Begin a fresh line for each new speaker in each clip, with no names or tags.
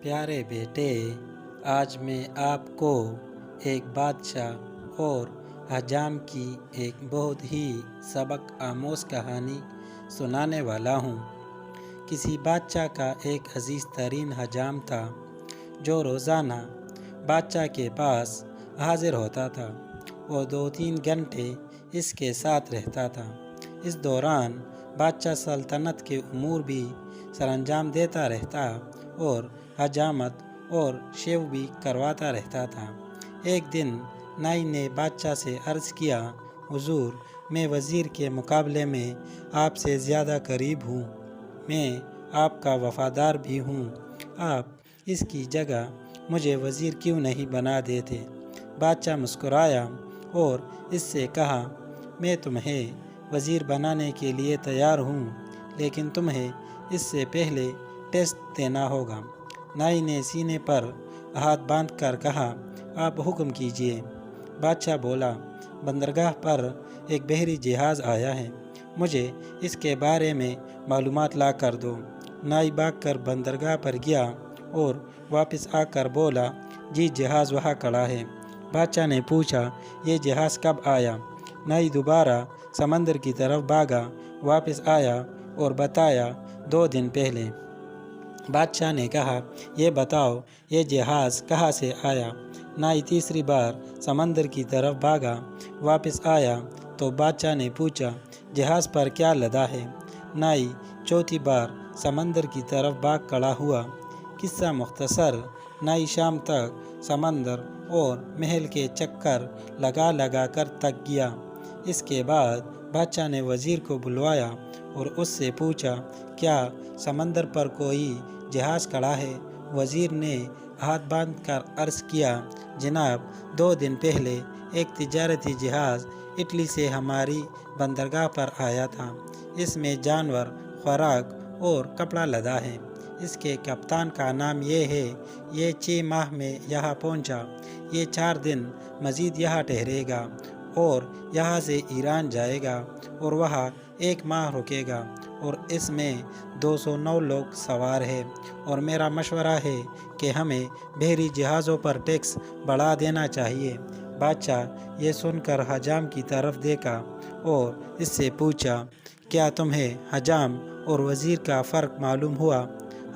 پیارے بیٹے، آج میں آپ کو ایک بادشاہ اور حجام کی ایک بہت ہی سبق آموز کہانی سنانے والا ہوں۔ کسی بادشاہ کا ایک عزیز ترین حجام تھا جو روزانہ بادشاہ کے پاس حاضر ہوتا تھا اور 2-3 گھنٹے اس کے ساتھ رہتا تھا۔ اس دوران بادشاہ سلطنت کے امور بھی سر انجام دیتا رہتا اور حجامت اور شیو بھی کرواتا رہتا تھا۔ ایک دن نائی نے بادشاہ سے عرض کیا، حضور، میں وزیر کے مقابلے میں آپ سے زیادہ قریب ہوں، میں آپ کا وفادار بھی ہوں، آپ اس کی جگہ مجھے وزیر کیوں نہیں بنا دیتے؟ بادشاہ مسکرایا اور اس سے کہا، میں تمہیں وزیر بنانے کے لیے تیار ہوں، لیکن تمہیں اس سے پہلے ٹیسٹ دینا ہوگا۔ نائی نے سینے پر ہاتھ باندھ کر کہا، آپ حکم کیجیے۔ بادشاہ بولا، بندرگاہ پر ایک بحری جہاز آیا ہے، مجھے اس کے بارے میں معلومات لا کر دو۔ نائی بھاگ کر بندرگاہ پر گیا اور واپس آ کر بولا، جی جہاز وہاں کھڑا ہے۔ بادشاہ نے پوچھا، یہ جہاز کب آیا؟ نائی دوبارہ سمندر کی طرف بھاگا، واپس آیا اور بتایا، 2 دن پہلے۔ بادشاہ نے کہا، یہ بتاؤ یہ جہاز کہاں سے آیا؟ نائی تیسری بار سمندر کی طرف بھاگا، واپس آیا تو بادشاہ نے پوچھا، جہاز پر کیا لدا ہے؟ نائی چوتھی بار سمندر کی طرف بھاگ کھڑا ہوا۔ قصہ مختصر، نائی شام تک سمندر اور محل کے چکر لگا لگا کر تک گیا۔ اس کے بعد بادشاہ نے وزیر کو بلوایا اور اس سے پوچھا، کیا سمندر پر کوئی جہاز کھڑا ہے؟ وزیر نے ہاتھ باندھ کر عرض کیا، جناب، 2 دن پہلے ایک تجارتی جہاز اٹلی سے ہماری بندرگاہ پر آیا تھا، اس میں جانور، خوراک اور کپڑا لدا ہے، اس کے کپتان کا نام یہ ہے، یہ 6 ماہ میں یہاں پہنچا، یہ 4 دن مزید یہاں ٹھہرے گا اور یہاں سے ایران جائے گا اور وہاں 1 ماہ رکے گا اور اس میں 209 لوگ سوار ہیں، اور میرا مشورہ ہے کہ ہمیں بحری جہازوں پر ٹیکس بڑھا دینا چاہیے۔ بادشاہ یہ سن کر حجام کی طرف دیکھا اور اس سے پوچھا، کیا تمہیں حجام اور وزیر کا فرق معلوم ہوا؟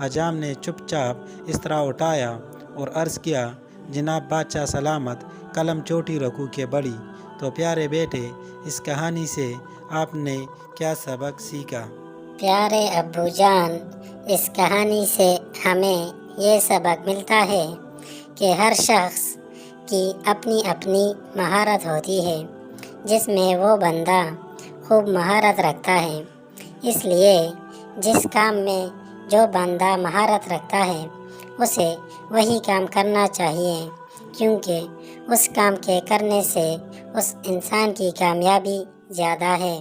حجام نے چپ چاپ استرا اٹھایا اور عرض کیا، جناب بادشاہ سلامت، قلم چوٹی رکھو کہ بڑی۔ تو پیارے بیٹے، اس کہانی سے آپ نے کیا سبق سیکھا؟
پیارے ابو جان، اس کہانی سے ہمیں یہ سبق ملتا ہے کہ ہر شخص کی اپنی اپنی مہارت ہوتی ہے، جس میں وہ بندہ خوب مہارت رکھتا ہے۔ اس لیے جس کام میں جو بندہ مہارت رکھتا ہے اسے وہی کام کرنا چاہیے، کیونکہ اس کام کے کرنے سے اس انسان کی کامیابی زیادہ ہے۔